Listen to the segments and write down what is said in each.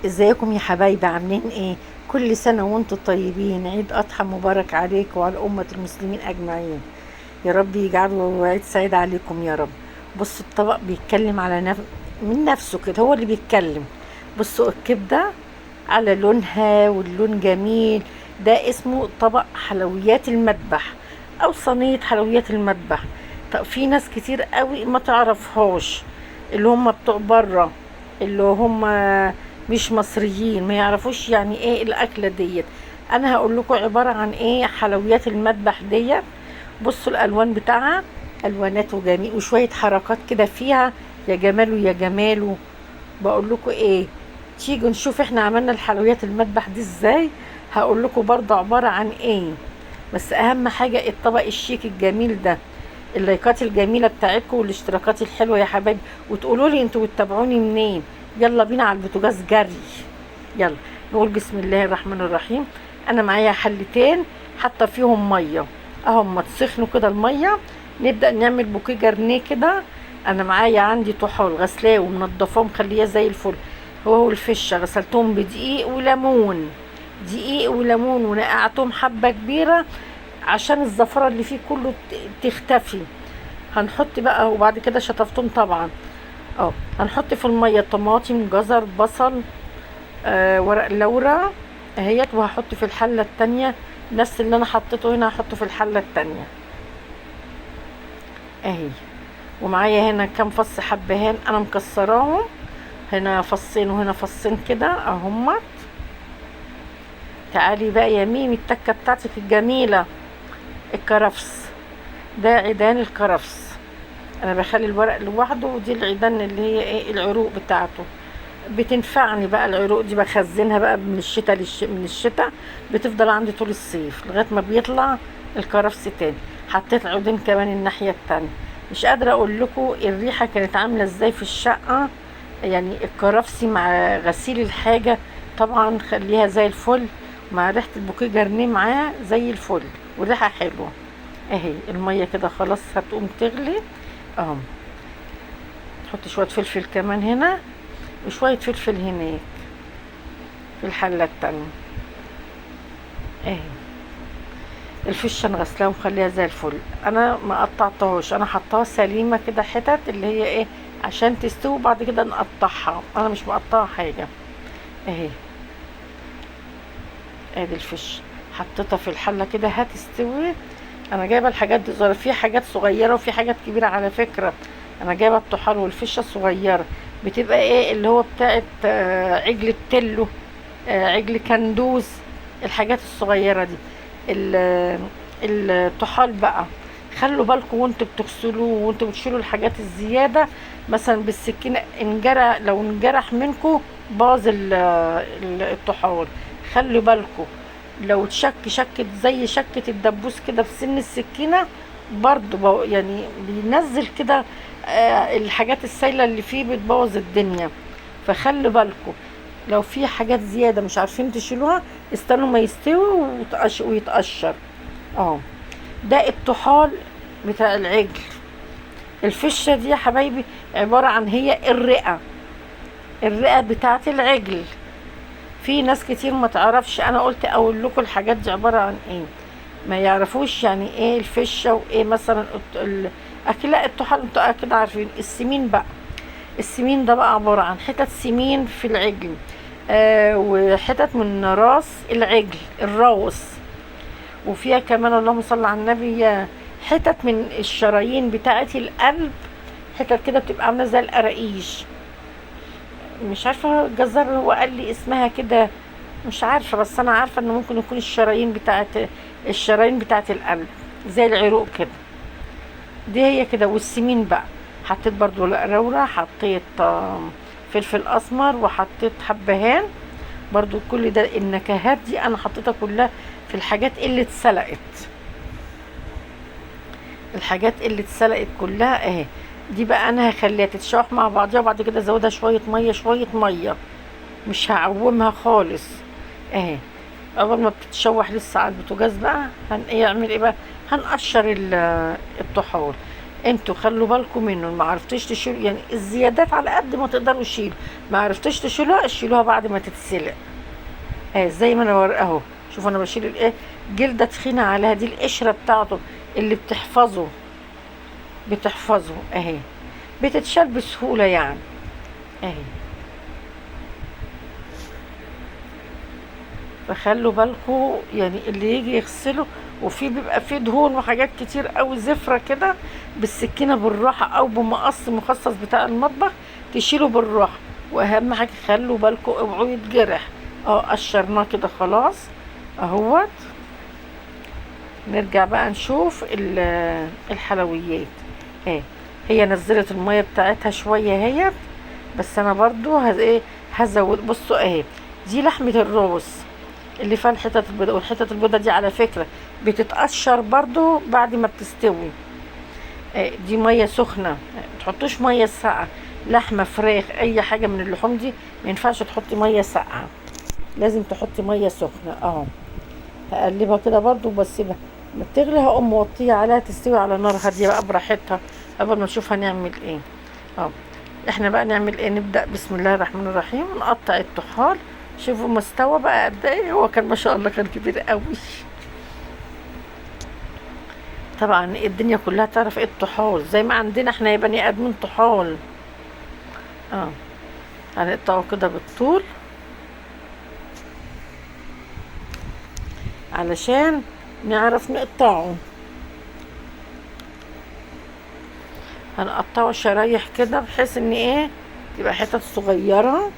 ازيكم يا حبايبي؟ عاملين ايه؟ كل سنة وانتم طيبين. عيد اضحى مبارك عليك وعلى امة المسلمين اجمعين. يا رب يجعله عيد سعيد عليكم يا رب. بصوا الطبق بيتكلم على من نفسه كده، هو اللي بيتكلم. بصوا الكبدة على لونها واللون جميل. ده اسمه طبق حلويات المذبح او صينية حلويات المذبح. طب في ناس كتير قوي ما تعرفهاش، اللي هم بتوع بره، اللي هم مش مصريين، ما يعرفوش يعني ايه الاكله ديت. انا هقول لكم عباره عن ايه حلويات المذبح ديت. بصوا الالوان بتاعها، الوانات وجميل وشويه حركات كده فيها، يا جماله يا جماله. بقول لكم ايه، تيجوا نشوف احنا عملنا الحلويات المذبح دي ازاي. هقول لكم برضه عباره عن ايه. بس اهم حاجه الطبق الشيك الجميل ده، اللايكات الجميله بتاعتكم والاشتراكات الحلوه يا حبايبي، وتقولوا لي انتوا بتتابعوني منين. يلا بينا على البوتاجاز جري. يلا نقول بسم الله الرحمن الرحيم. انا معايا حلتين حاطه فيهم ميه اهم، ما تسخنوا كده الميه. نبدا نعمل بوكيه جرنيه كده. انا معايا عندي طحال غسلاه ومنضفاه ومخليه زي الفل. هو الفشه غسلتهم بدقيق وليمون، دقيق وليمون ونقعتهم حبه كبيره عشان الزفره اللي فيه كله تختفي. هنحط بقى، وبعد كده شطفتهم طبعا. هنحط في الميه طماطم جزر بصل، ورق لورا اهيت. وهحط في الحله التانية نفس اللي انا حطيته هنا، هحطه في الحله التانية اهي. ومعايا هنا كام فص حبهان انا مكسراهم، هنا فصين وهنا فصين كده اهمت. تعالي بقى يا ميمي التكه بتاعتك الجميله، الكرفس. ده عيدان الكرفس، انا بخلي الورق لوحده، ودي العيدان اللي هي ايه العروق بتاعته. بتنفعني بقى العروق دي، بخزنها بقى من الشتاء من الشتاء بتفضل عندي طول الصيف لغايه ما بيطلع الكرفس تاني. حطيت عودين كمان الناحيه التانية. مش قادره اقول لكم الريحه كانت عامله ازاي في الشقه. يعني الكرفسي مع غسيل الحاجه طبعا خليها زي الفل، مع ريحه البوكيه جرنيه معاه زي الفل، والريحه حلوه اهي. الميه كده خلاص هتقوم تغلي اهو. نحط شويه فلفل كمان هنا وشويه فلفل هناك في الحله التانية اهي. الفشه انا غسلاها ومخليها زي الفل. انا ما قطعتهاش، انا حطاها سليمه كده حتت اللي هي ايه عشان تستوي، بعد كده نقطعها. انا مش مقطعه حاجه اهي. ادي الفش حطيتها في الحله كده هتستوي. انا جايبه الحاجات دي صغيره، في حاجات صغيره وفي حاجات كبيره على فكره. انا جايبه الطحال والفشه الصغيره، بتبقى ايه اللي هو بتاعت عجل التلو، عجل كندوز، الحاجات الصغيره دي. الطحال بقى خلوا بالكم وانتوا بتغسلوه وانتوا بتشيلوا الحاجات الزياده، مثلا بالسكينه انجرح، لو انجرح منكم باظ الطحال. خلوا بالكم لو شكت زي شكة الدبوس كده في سن السكينة برضو يعني بينزل كده الحاجات السايلة اللي فيه بتبوظ الدنيا. فخلوا بالكم لو في حاجات زيادة مش عارفين تشيلوها، استنوا ما يستوي ويتقشر. ده الطحال بتاع العجل. الفشة دي يا حبايبي عبارة عن هي الرئة بتاعت العجل. في ناس كتير ما تعرفش، انا قلت اقول لكم الحاجات دي عباره عن ايه. ما يعرفوش يعني ايه الفشه وايه مثلا لا الطحال انتوا اكيد عارفين. السمين بقى، السمين ده بقى عباره عن حتت سمين في العجل، وحتت من راس العجل الراوس، وفيها كمان اللهم صل على النبي حتت من الشرايين بتاعه القلب، حتت كده بتبقى عامله زي القراقيش. مش عارفه الجزار هو قال لي اسمها كده، مش عارفه، بس انا عارفه ان ممكن يكون الشرايين بتاعت القلب زي العروق كده. دي هي كده. والسمين بقى حطيت برضو رورة، حطيت فلفل اسمر، وحطيت حبهان برضو. كل ده النكهات دي انا حطيتها كلها في الحاجات اللي اتسلقت، الحاجات اللي اتسلقت كلها اهي. دي بقى انا هخليها تتشوح مع بعضها، وبعد كده ازودها شويه ميه شويه ميه، مش هعومها خالص اهي. اول ما بتتشوح لسه على البوتاجاز بقى هنعمل ايه بقى، هنقشر الطحال. انتوا خلوا بالكم منه، ما عرفتوش تشيلوا يعني الزيادات على قد ما تقدروا شيلوا، ما عرفتوش تشيلوها شيلوها بعد ما تتسلق. زي ما انا اهو. شوفوا انا بشيل الايه، جلده تخينه عليها، دي القشره بتاعته اللي بتحفظه اهي، بتتشال بسهوله يعني اهي. فخلوا بالكم يعني اللي يجي يغسله، وفي بيبقى فيه دهون وحاجات كتير قوي زفرة كده، بالسكينة بالراحة او بمقص مخصص بتاع المطبخ تشيله بالراحة. واهم حاجة خلوا بالكم اوعوا يتجرح. قشرناه كده خلاص اهوت. نرجع بقى نشوف الحلويات. هي نزلت المية بتاعتها شوية اهيت، بس انا برضو هزود. بصوا اهي، دي لحمة الراس اللي فيها الحتت البيضاء، والحتت البيضاء دي على فكرة بتتقشر برضو بعد ما بتستوي. دي مية سخنة، متحطوش مية ساقعة. لحمة، فراخ، اي حاجة من اللحوم دي ما ينفعش تحطي مية ساقعة، لازم تحطي مية سخنة. هقلبها كده برضو، بس ما بتغلي هقوم موطية عليها تستوي على نار هادية بقى براحتها قبل ما نشوف هنعمل ايه. احنا بقى نعمل ايه؟ نبدأ بسم الله الرحمن الرحيم، نقطع الطحال. شوفوا مستوى بقى قد ايه، هو كان ما شاء الله كان كبير قوي. طبعا الدنيا كلها تعرف ايه الطحال، زي ما عندنا احنا يا بني ادمين طحال. هنقطعه كده بالطول علشان نعرف نقطعه. هنقطعه شرايح كده بحيث ان ايه تبقى حتت صغيرة.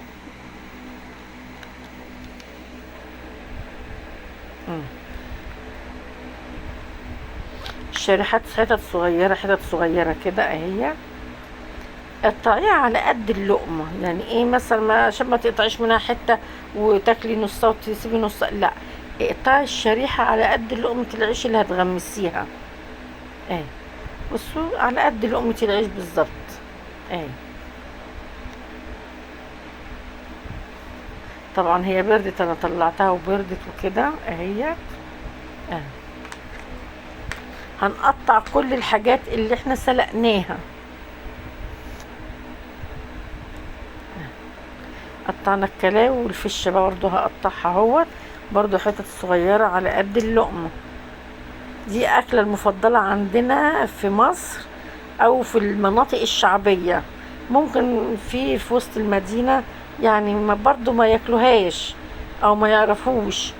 الشريحات حتت صغيرة كده اهي. قطعيها على قد اللقمة، يعني ايه مثلا ما عشان ما تقطعيش منها حتة وتاكلي نصها وتسيبي نصها، لا، اقطعي الشريحة على قد لقمة العيش اللي هتغمسيها. بصوا على قد لقمة العيش بالظبط. طبعا هي بردت، انا طلعتها وبردت وكده اهي. هنقطع كل الحاجات اللي احنا سلقناها. قطعنا الكلاوي والفشه برضو هقطعها اهوت، برضو حتت صغيرة على قد اللقمة. دي اكلة المفضلة عندنا في مصر او في المناطق الشعبية. ممكن في وسط المدينة يعني ما برضو ما ياكلوهاش او ما يعرفوش،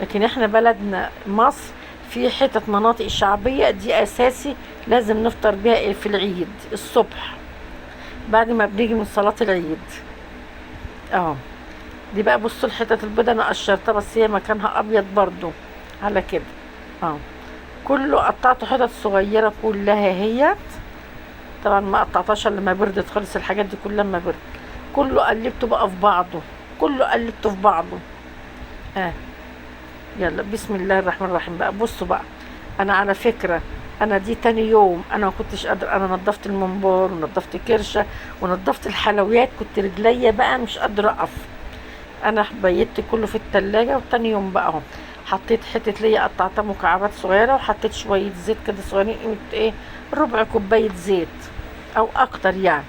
لكن احنا بلدنا مصر في حتت مناطق الشعبية دي اساسي لازم نفطر بيها في العيد الصبح بعد ما بنيجي من صلاة العيد. دي بقى بصوا الحتت البيضة انا قشرتها، بس هي مكانها ابيض برضو على كده. كله قطعته حتت صغيرة كلها هي. طبعا ما قطعتهاش الا لما بردت خالص، الحاجات دي كلها لما بردت. كله قلبته بقى في بعضه، يلا بسم الله الرحمن الرحيم بقى. بصوا بقى، انا على فكرة انا دي تاني يوم انا ما كنتش قادرة، انا نظفت المنبار ونظفت كرشة ونظفت الحلويات، كنت رجليا بقى مش قادرة اقف. انا بيت كله في التلاجة، وتاني يوم بقى اهو حطيت حتة ليا قطعتها مكعبات صغيرة، وحطيت شوية زيت كده صغيرين، قيمة ربع كوباية زيت او اكتر يعني.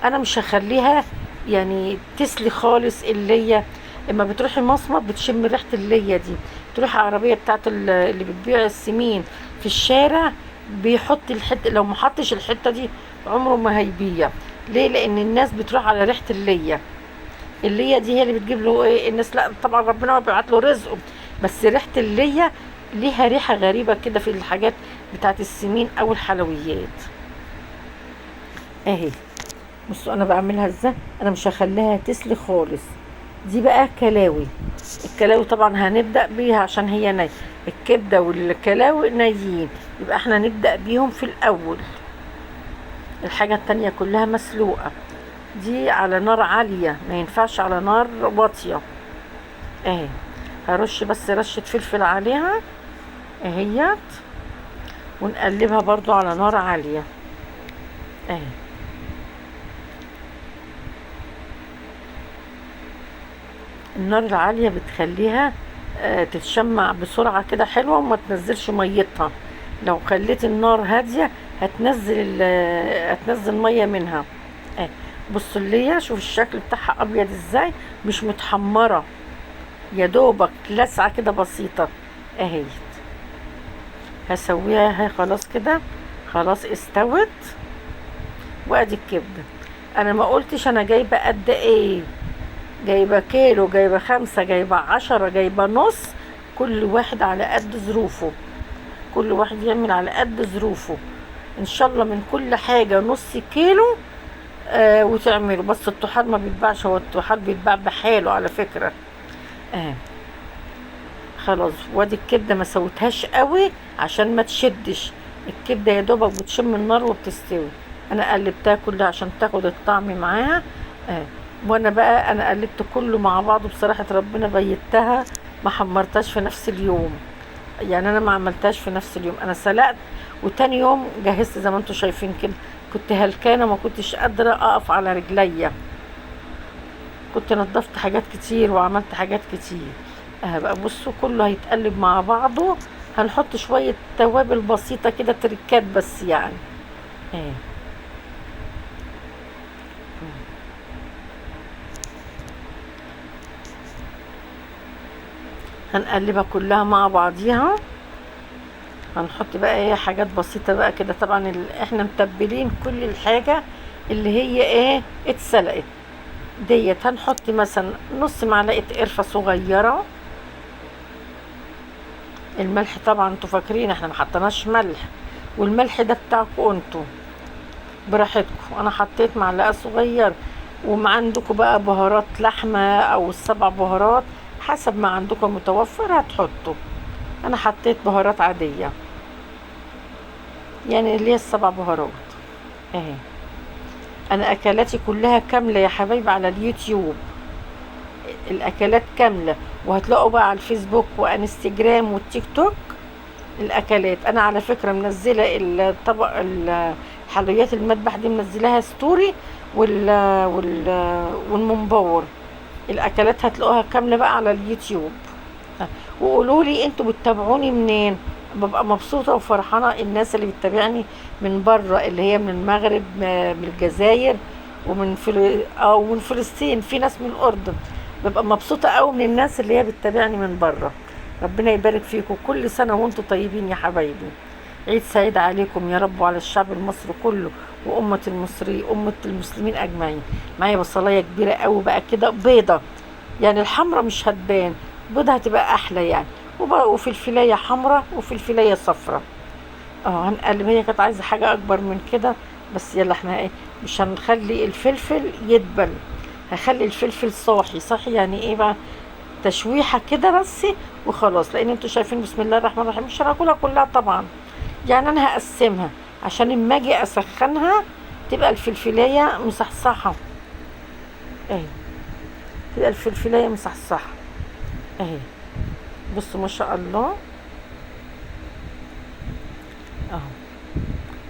انا مش هخليها يعني تسلي خالص. اللية اما بتروحي مصمت بتشم ريحة اللية دي، تروحي عربية بتاعت اللي بتبيع السمين في الشارع بيحط الحتة، لو ما حطش الحتة دي عمره ما هيبيع. ليه؟ لان الناس بتروح على ريحة اللية دي هي اللي بتجيب له الناس. لا طبعا ربنا ما بيبعت له رزقه، بس ريحة اللية ليها ريحة غريبة كده في الحاجات بتاعت السمين او الحلويات. بصوا انا بعملها ازاي، انا مش هخليها تسلي خالص. دي بقى كلاوي. الكلاوي طبعا هنبدأ بيها عشان هي ني، الكبدة والكلاوي نيين، يبقى احنا نبدأ بيهم في الاول. الحاجة التانية كلها مسلوقة، دي على نار عالية، ما ينفعش على نار واطية. هرش بس رشة فلفل عليها اهيت، ونقلبها برضو على نار عالية. النار العالية بتخليها تتشمع بسرعة كده حلوة، وما تنزلش ميتها. لو خليت النار هادية هتنزل ميه منها. اه. بصوا اللي شوف الشكل بتاعها ابيض ازاي، مش متحمره، يا دوبك لسعه كده بسيطه اهي. هسويها، هي خلاص كده، خلاص استوت. وادي الكبده. انا ما قلتش انا جايبه قد ايه، جايبه كيلو، جايبه 5، جايبه 10، جايبه نص. كل واحد على قد ظروفه، كل واحد يعمل على قد ظروفه. ان شاء الله من كل حاجه نص كيلو. وتعمله. بس الطحال ما بيتباعش، هو الطحال بيتباع بحاله على فكره. آه. خلاص. وادي الكبده ما سويتهاش قوي عشان ما تشدش. الكبده يا دوبك بتشم النار وبتستوي. انا قلبتها كلها عشان تاخد الطعم معاها. آه. وانا بقى انا قلبت كله مع بعضه بصراحه ربنا، بيتها ما حمرتهاش في نفس اليوم. يعني انا ما عملتهاش في نفس اليوم، انا سلقت وتاني يوم جهزت زي ما انتم شايفين كده. كنت هلكانه، ما كنتش قادره اقف على رجليا، كنت نظفت حاجات كتير وعملت حاجات كتير. بقى بصوا كله هيتقلب مع بعضه. هنحط شويه توابل بسيطه كده، تركات بس يعني. اه. هنقلبها كلها مع بعضيها. هنحط بقى ايه حاجات بسيطة بقى كده. طبعا احنا متبلين كل الحاجة اللي هي ايه اتسلقت ديت. هنحط مثلا نص معلقة قرفة صغيرة. الملح طبعا انتوا فاكرين احنا ما حطيناش ملح، والملح ده بتاعكم انتوا براحتكم. انا حطيت معلقة صغيرة. وما عندكم بقى بهارات لحمة او السبع بهارات حسب ما عندكم متوفر هتحطوا. انا حطيت بهارات عادية يعني اللي هي السبع بهارات اهي. انا اكلاتي كلها كامله يا حبايبي على اليوتيوب، الاكلات كامله. وهتلاقوا بقى على الفيسبوك وانستجرام والتيك توك الاكلات. انا على فكره منزله الطبق حلويات المذبح دي، منزلاها ستوري وال والمنبور. الاكلات هتلاقوها كامله بقى على اليوتيوب. وقولوا لي انتوا بتتابعوني منين. ببقى مبسوطه وفرحانه الناس اللي بتتابعني من بره، اللي هي من المغرب، من الجزائر، ومن فلسطين، في ناس من الاردن. ببقى مبسوطه قوي من الناس اللي هي بتتابعني من بره. ربنا يبارك فيكم، كل سنه وانتم طيبين يا حبايبي. عيد سعيد عليكم يا رب وعلى الشعب المصري كله، وأمة المصري، أمة المسلمين أجمعين. معايا بصلاية كبيرة قوي بقى كده بيضة، يعني الحمرة مش هتبان، بيضة هتبقى أحلى يعني. وفلفلاية حمرة وفلفلاية صفرة. هنقلب. هي كانت عايزة حاجة أكبر من كده، بس يلا احنا ايه، مش هنخلي الفلفل يدبل، هخلي الفلفل صاحي صاحي. يعني ايه بقى، تشويحة كده بس وخلاص. لأن انتوا شايفين بسم الله الرحمن الرحيم مش هناكلها كلها طبعا. يعني انا هقسمها عشان اما اجي اسخنها تبقى الفلفلايه مصحصحه اهي، تبقى الفلفلايه مصحصحه اهي. بصوا ما شاء الله اهو.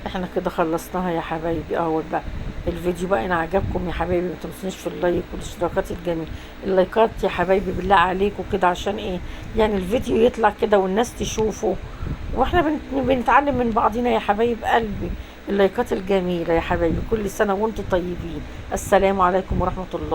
احنا كده خلصناها يا حبايبي. اهو بقى الفيديو بقى ان عجبكم يا حبايبي ما تنسونيش في اللايك والاشتراكات الجميله. اللايكات يا حبايبي بالله عليكم كده، عشان ايه يعني الفيديو يطلع كده والناس تشوفه، واحنا بنتعلم من بعضنا يا حبايب قلبي. اللايكات الجميله يا حبايبي. كل سنه وانتم طيبين. السلام عليكم ورحمه الله.